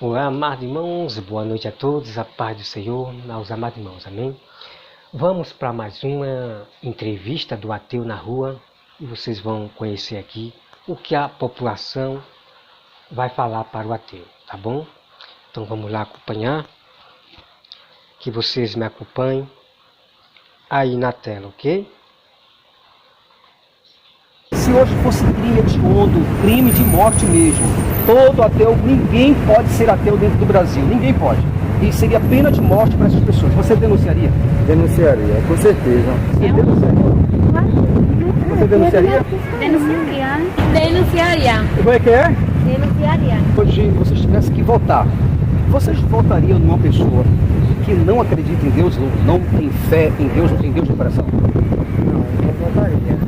Olá, amados irmãos, boa noite a todos, a paz do Senhor, aos amados irmãos, amém? Vamos para mais uma entrevista do Ateu na Rua e vocês vão conhecer aqui o que a população vai falar para o ateu, tá bom? Então vamos lá acompanhar, que vocês me acompanhem aí na tela, ok? Se hoje fosse crime hediondo, crime de morte mesmo, todo ateu, ninguém pode ser ateu dentro do Brasil, ninguém pode. E seria pena de morte para essas pessoas. Você denunciaria? Denunciaria, com certeza. Você denunciaria? Você denunciaria? Denunciaria. Como é que é? Denunciaria. Hoje vocês tivessem que votar, vocês votariam numa pessoa que não acredita em Deus, não tem fé em Deus, não tem Deus no coração? Não votaria.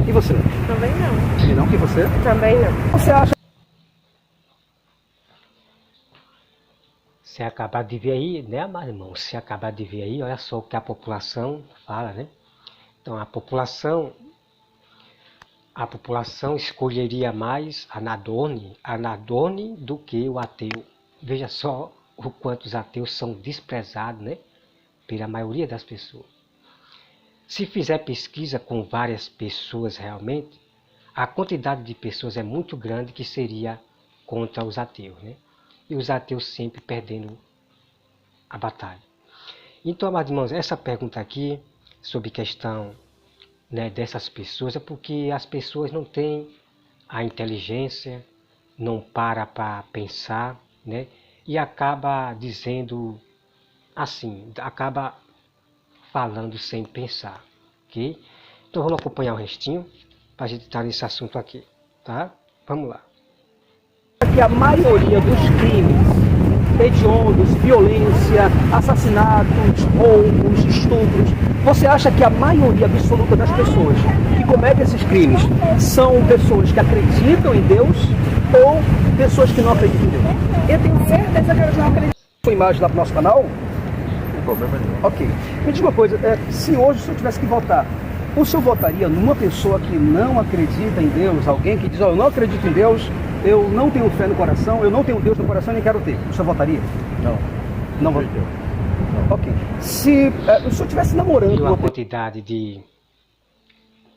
E você? Também não. E não que você? Também não. Você acha? Se acabar de ver aí, né, amados irmãos? Se acabar de ver aí, olha só o que a população fala, né? Então a população escolheria mais a Nadone do que o ateu. Veja só o quanto os ateus são desprezados, né, pela maioria das pessoas. Se fizer pesquisa com várias pessoas realmente, a quantidade de pessoas é muito grande que seria contra os ateus, né? E os ateus sempre perdendo a batalha. Então, amados irmãos, essa pergunta aqui sobre questão, né, dessas pessoas é porque as pessoas não têm a inteligência, não para pensar, né, e acaba dizendo assim, acaba falando sem pensar, ok? Então vamos acompanhar o restinho para a gente estar nesse assunto aqui, tá? Vamos lá. Que a maioria dos crimes hediondos, violência, assassinatos, roubos, estupros, você acha que a maioria absoluta das pessoas que cometem esses crimes são pessoas que acreditam em Deus ou pessoas que não acreditam em Deus? Eu tenho certeza que elas não acreditam. Sua imagem lá para o nosso canal? Não problema nenhum. Ok. Me diga uma coisa, se hoje o senhor tivesse que votar, o senhor votaria numa pessoa que não acredita em Deus, alguém que diz, eu não acredito em Deus, eu não tenho fé no coração, eu não tenho Deus no coração e nem quero ter. O senhor votaria? Não. Não votaria. Ok. Se o senhor estivesse namorando Viu uma a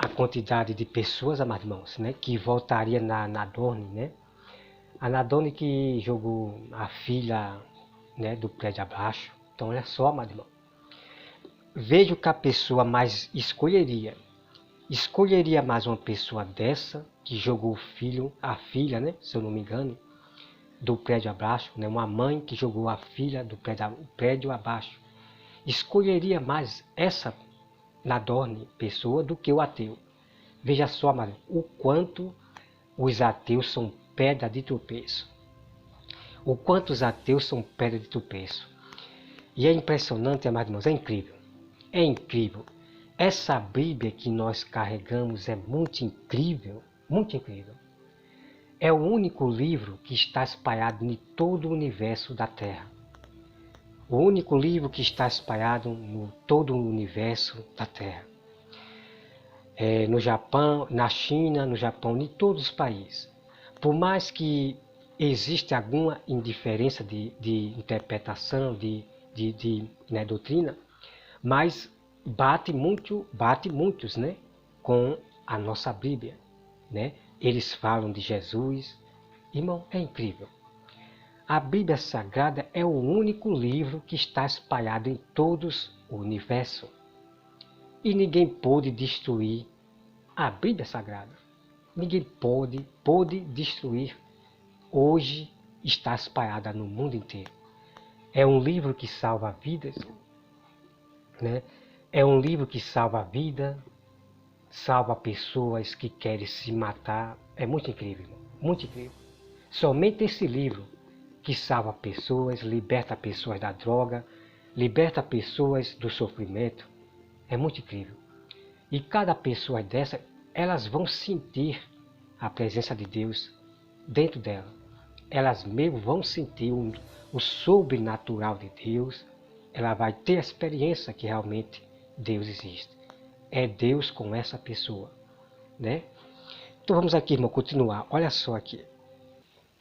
quantidade de pessoas, amados irmãos, né, que votaria na Nadone, né? A Nadone que jogou a filha, né, do prédio abaixo. Então olha só, amado irmão. Veja o que a pessoa mais escolheria. Escolheria mais uma pessoa dessa, que jogou a filha, né, se eu não me engano, do prédio abaixo, né, uma mãe que jogou a filha do prédio abaixo. Escolheria mais essa Nadone pessoa do que o ateu. Veja só, amado, o quanto os ateus são pedra de tropeço. O quanto os ateus são pedra de tropeço. E é impressionante, amados irmãos, é incrível. É incrível. Essa Bíblia que nós carregamos é muito incrível, muito incrível. É o único livro que está espalhado em todo o universo da Terra. O único livro que está espalhado em todo o universo da Terra. No Japão, na China, no Japão, em todos os países. Por mais que exista alguma indiferença de interpretação, né, doutrina, mas bate muitos, né, com a nossa Bíblia, né? Eles falam de Jesus. Irmão, é incrível. A Bíblia Sagrada é o único livro que está espalhado em todos o universo. E ninguém pôde destruir a Bíblia Sagrada. Ninguém pôde destruir. Hoje está espalhada no mundo inteiro. É um livro que salva vidas, né? É um livro que salva a vida, salva pessoas que querem se matar. É muito incrível, muito incrível. Somente esse livro que salva pessoas, liberta pessoas da droga, liberta pessoas do sofrimento. É muito incrível. E cada pessoa dessa, elas vão sentir a presença de Deus dentro dela. Elas mesmo vão sentir o sobrenatural de Deus. Ela vai ter a experiência que realmente Deus existe. É Deus com essa pessoa, né? Então vamos aqui, irmão, continuar. Olha só aqui.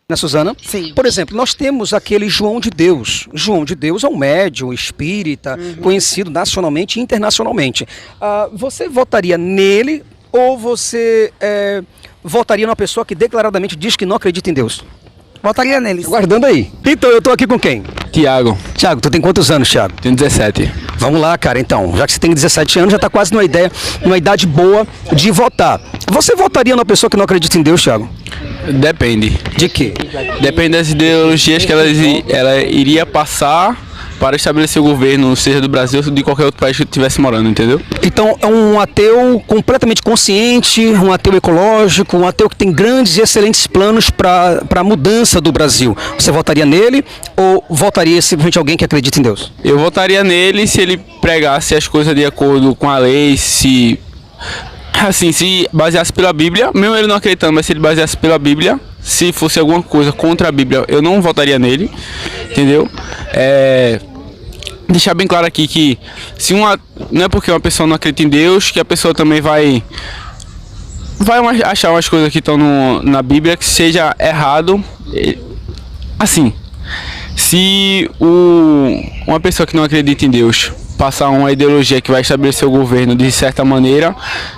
Né, Suzana? Sim. Por exemplo, nós temos aquele João de Deus. João de Deus é um médium espírita, conhecido nacionalmente e internacionalmente. Você votaria nele ou você votaria numa pessoa que declaradamente diz que não acredita em Deus? Votaria neles. Guardando aí. Então, eu tô aqui com quem? Tiago, Tiago, tu tem quantos anos, Tiago? tenho 17. Vamos lá, cara, então. Já que você tem 17 anos, já tá quase numa idade boa de votar. Você votaria numa pessoa que não acredita em Deus, Tiago? Depende. De quê? Depende das ideologias que ela iria passar para estabelecer o governo, seja do Brasil ou de qualquer outro país que estivesse morando, entendeu? Então, é um ateu completamente consciente, um ateu ecológico, um ateu que tem grandes e excelentes planos para a mudança do Brasil. Você votaria nele ou votaria simplesmente alguém que acredita em Deus? Eu votaria nele se ele pregasse as coisas de acordo com a lei, se baseasse pela Bíblia, mesmo ele não acreditando, mas se ele baseasse pela Bíblia, se fosse alguma coisa contra a Bíblia, eu não votaria nele, entendeu? Deixar bem claro aqui que não é porque uma pessoa não acredita em Deus que a pessoa também vai achar umas coisas que estão na Bíblia que seja errado. Assim, se uma pessoa que não acredita em Deus passar uma ideologia que vai estabelecer o governo de certa maneira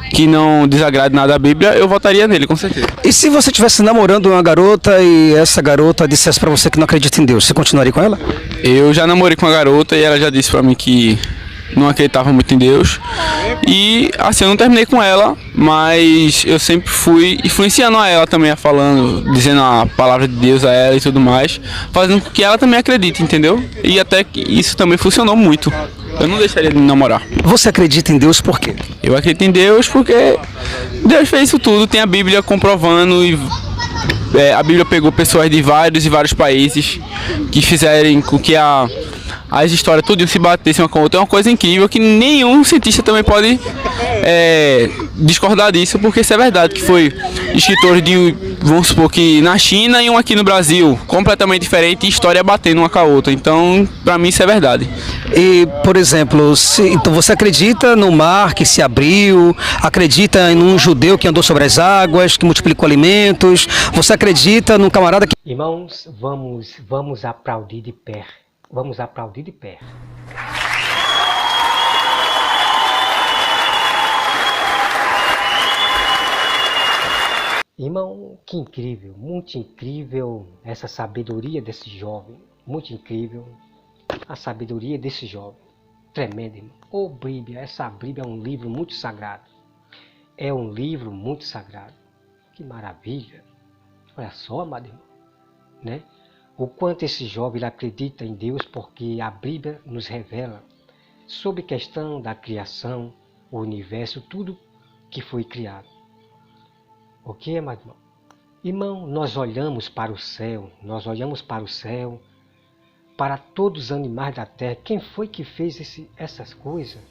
que não desagrade nada a Bíblia, eu votaria nele, com certeza. E se você estivesse namorando uma garota e essa garota dissesse para você que não acredita em Deus, você continuaria com ela? Eu já namorei com uma garota e ela já disse pra mim que não acreditava muito em Deus. E assim, eu não terminei com ela, mas eu sempre fui influenciando a ela também, dizendo a palavra de Deus a ela e tudo mais, fazendo com que ela também acredite, entendeu? E até que isso também funcionou muito. Eu não deixaria de namorar. Você acredita em Deus por quê? Eu acredito em Deus porque Deus fez isso tudo, tem a Bíblia comprovando e a Bíblia pegou pessoas de vários e vários países que fizerem com que as histórias tudo se batessem uma com a outra. É uma coisa incrível que nenhum cientista também pode discordar disso, porque isso é verdade, que foi escritores vamos supor que na China e um aqui no Brasil, completamente diferente, e história batendo uma com a outra. Então, pra mim isso é verdade. E, por exemplo, então você acredita no mar que se abriu, acredita em um judeu que andou sobre as águas, que multiplicou alimentos, você acredita num camarada que... Irmãos, vamos aplaudir de pé. Vamos aplaudir de pé. Irmão, que incrível, muito incrível essa sabedoria desse jovem, muito incrível a sabedoria desse jovem, tremendo, irmão. Ô Bíblia, essa Bíblia é um livro muito sagrado, é um livro muito sagrado, que maravilha, olha só, amado irmão, né? O quanto esse jovem ele acredita em Deus, porque a Bíblia nos revela sobre a questão da criação, o universo, tudo que foi criado. Ok, amado irmão? Irmão, nós olhamos para o céu, para todos os animais da terra. Quem foi que fez essas coisas?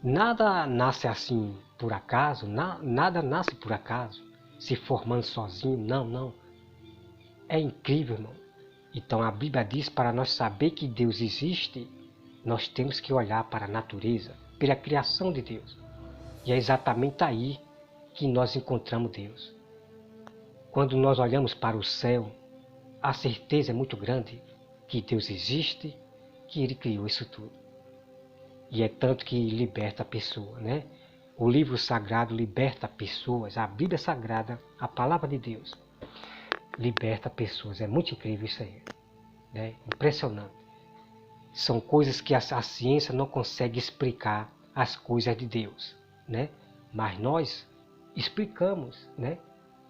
Nada nasce assim por acaso, nada nasce por acaso, se formando sozinho, não. É incrível, irmão. Então a Bíblia diz para nós saber que Deus existe, nós temos que olhar para a natureza, pela criação de Deus. E é exatamente aí que nós encontramos Deus. Quando nós olhamos para o céu, a certeza é muito grande que Deus existe, que Ele criou isso tudo. E é tanto que liberta a pessoa, né? O livro sagrado liberta pessoas, a Bíblia Sagrada, a palavra de Deus, liberta pessoas. É muito incrível isso aí, né? Impressionante. São coisas que a ciência não consegue explicar, as coisas de Deus, né? Mas nós explicamos, né?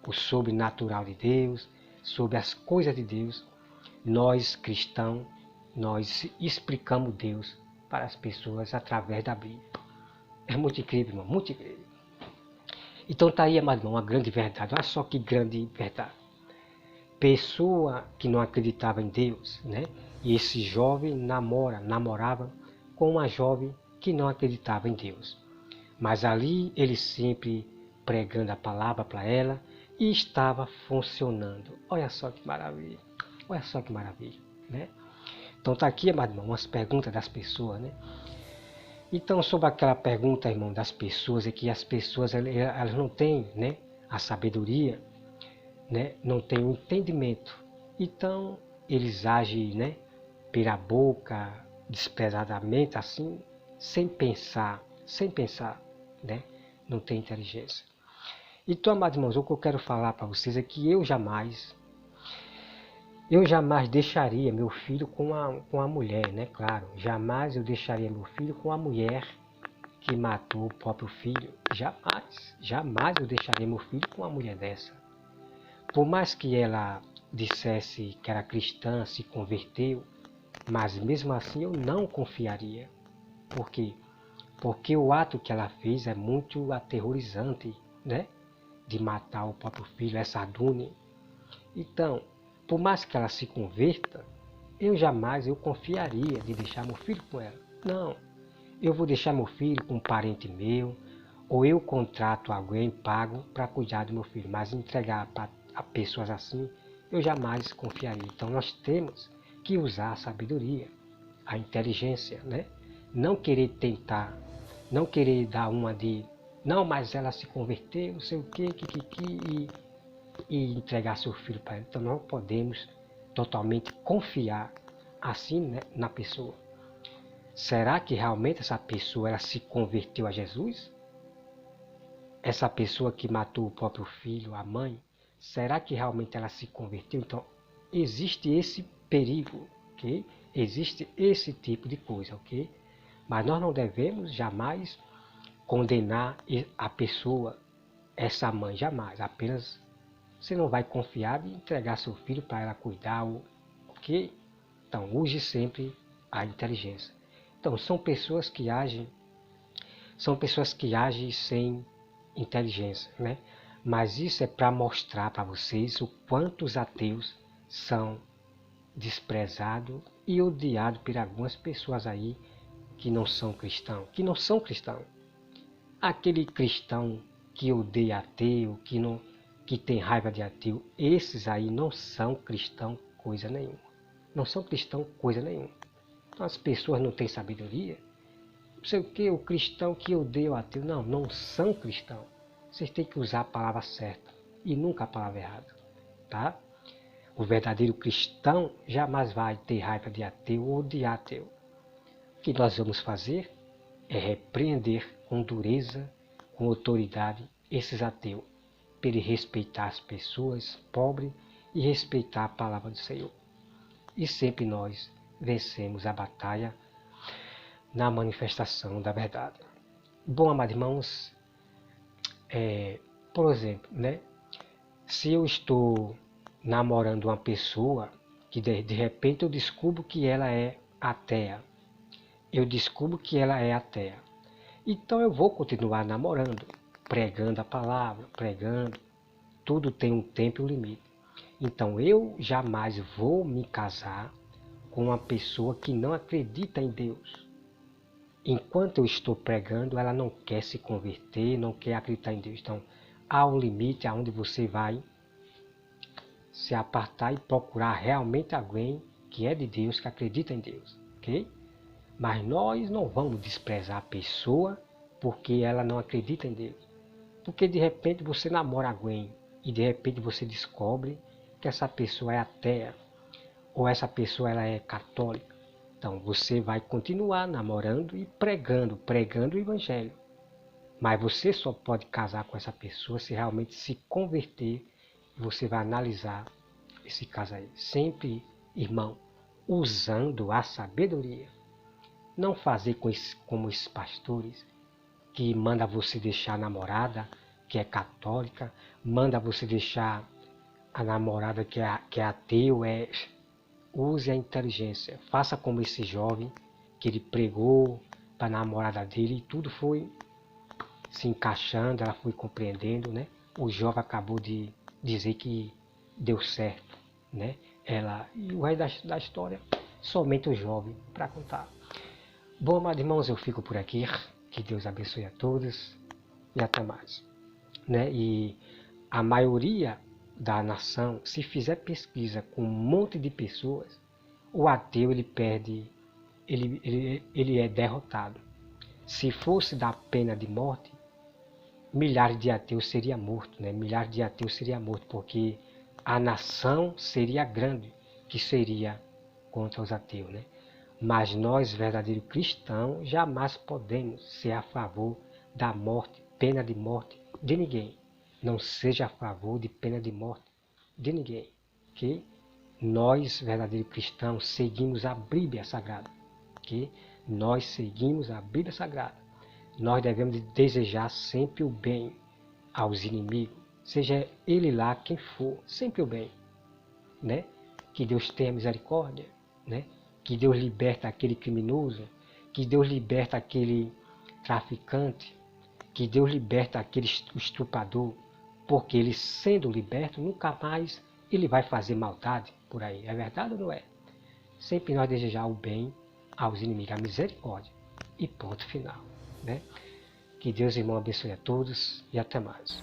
O sobrenatural de Deus, sobre as coisas de Deus. Nós cristãos, nós explicamos Deus para as pessoas através da Bíblia. É muito incrível, irmão, muito incrível. Então tá aí, amado irmão, uma grande verdade. Olha só que grande verdade. Pessoa que não acreditava em Deus, né? E esse jovem namorava com uma jovem que não acreditava em Deus. Mas ali ele sempre pregando a palavra para ela e estava funcionando. Olha só que maravilha. Olha só que maravilha, né? Então tá aqui, amado irmão, umas perguntas das pessoas, né? Então, sobre aquela pergunta, irmão, das pessoas, é que as pessoas elas não têm, né, a sabedoria né, não têm um entendimento. Então, eles agem, né, pela boca, desprezadamente, assim, sem pensar, né, não tem inteligência. Então, amados irmãos, o que eu quero falar para vocês é que eu jamais deixaria meu filho com a mulher, né? Claro, jamais eu deixaria meu filho com a mulher que matou o próprio filho. Jamais eu deixaria meu filho com uma mulher dessa. Por mais que ela dissesse que era cristã, se converteu, mas mesmo assim eu não confiaria. Por quê? Porque o ato que ela fez é muito aterrorizante, né? De matar o próprio filho, essa Dune. Então, por mais que ela se converta, eu jamais confiaria de deixar meu filho com ela. Não, eu vou deixar meu filho com um parente meu, ou eu contrato alguém pago para cuidar do meu filho, mas entregar a pessoas assim, eu jamais confiaria. Então nós temos que usar a sabedoria, a inteligência, né? Não querer tentar, não querer dar uma de, não, mas ela se converteu, não sei o que, e entregar seu filho para ela. Então não podemos totalmente confiar assim, né, na pessoa. Será que realmente essa pessoa ela se converteu a Jesus? Essa pessoa que matou o próprio filho, a mãe, será que realmente ela se converteu? Então existe esse perigo, ok? Existe esse tipo de coisa, ok? Mas nós não devemos jamais condenar a pessoa, essa mãe, jamais. Apenas você não vai confiar e entregar seu filho para ela cuidar, ok? Então use sempre a inteligência. Então são pessoas que agem sem inteligência, né? Mas isso é para mostrar para vocês o quanto os ateus são desprezados e odiados por algumas pessoas aí que não são cristãos, Aquele cristão que odeia ateu, que tem raiva de ateu, esses aí não são cristão coisa nenhuma. Não são cristão coisa nenhuma. Então as pessoas não têm sabedoria. Não sei o que, o cristão que odeia o ateu. Não, não são cristãos. Vocês têm que usar a palavra certa e nunca a palavra errada. Tá? O verdadeiro cristão jamais vai ter raiva de ateu ou odiar ateu. O que nós vamos fazer é repreender com dureza, com autoridade, esses ateus, para ele respeitar as pessoas pobres e respeitar a palavra do Senhor. E sempre nós vencemos a batalha na manifestação da verdade. Bom, amados irmãos, por exemplo, né? Se eu estou namorando uma pessoa que de repente eu descubro que ela é ateia, então eu vou continuar namorando, pregando a palavra, tudo tem um tempo e um limite. Então eu jamais vou me casar com uma pessoa que não acredita em Deus. Enquanto eu estou pregando, ela não quer se converter, não quer acreditar em Deus. Então há um limite aonde você vai se apartar e procurar realmente alguém que é de Deus, que acredita em Deus, ok? Mas nós não vamos desprezar a pessoa porque ela não acredita em Deus. Porque de repente você namora alguém e de repente você descobre que essa pessoa é ateia ou essa pessoa ela é católica. Então você vai continuar namorando e pregando o evangelho. Mas você só pode casar com essa pessoa se realmente se converter. Você vai analisar esse caso aí. Sempre, irmão, usando a sabedoria. Não fazer como esses pastores que manda você deixar a namorada que é católica, manda você deixar a namorada que é ateu. Use a inteligência. Faça como esse jovem que ele pregou para a namorada dele e tudo foi se encaixando, ela foi compreendendo, né? O jovem acabou de dizer que deu certo, né? E o resto da história, somente o jovem para contar. Bom, amados irmãos, eu fico por aqui. Que Deus abençoe a todos e até mais. Né? E a maioria da nação, se fizer pesquisa com um monte de pessoas, o ateu ele perde, ele é derrotado. Se fosse da pena de morte, milhares de ateus seriam mortos, né? Milhares de ateus seriam mortos, porque a nação seria grande, que seria contra os ateus, né? Mas nós, verdadeiros cristãos, jamais podemos ser a favor da morte, pena de morte de ninguém. Não seja a favor de pena de morte de ninguém, ok? Nós, verdadeiros cristãos, seguimos a Bíblia Sagrada, ok? Nós seguimos a Bíblia Sagrada. Nós devemos desejar sempre o bem aos inimigos, seja ele lá quem for, sempre o bem, né? Que Deus tenha misericórdia, né? Que Deus liberta aquele criminoso, que Deus liberta aquele traficante, que Deus liberta aquele estuprador, porque ele sendo liberto, nunca mais ele vai fazer maldade por aí. É verdade ou não é? Sempre nós desejar o bem aos inimigos, a misericórdia. E ponto final, né? Que Deus, irmão, abençoe a todos e até mais.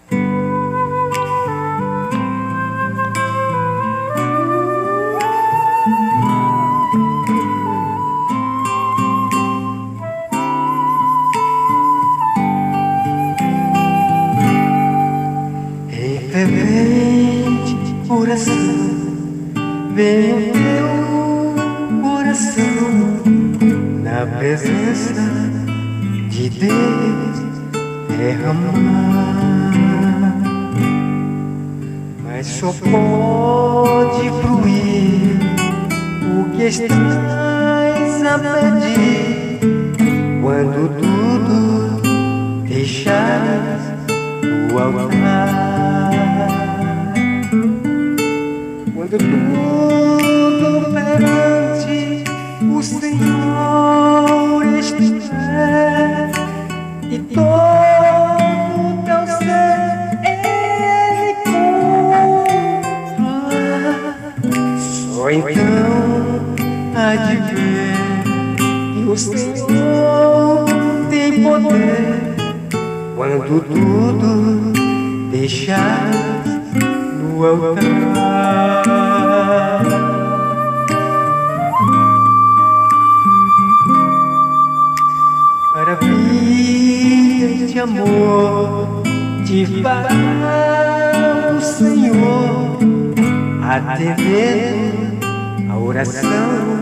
Fervente oração, vem o teu coração na presença de Deus derramar. Mas só pode fluir o que estás a pedir quando tudo deixares no altar. Quando tudo perante o Senhor estiver e todo teu ser Ele controlar, só então há de ver que o Senhor tem poder quando tudo deixar no altar. Maravilhas de amor te fará o Senhor, atendendo a oração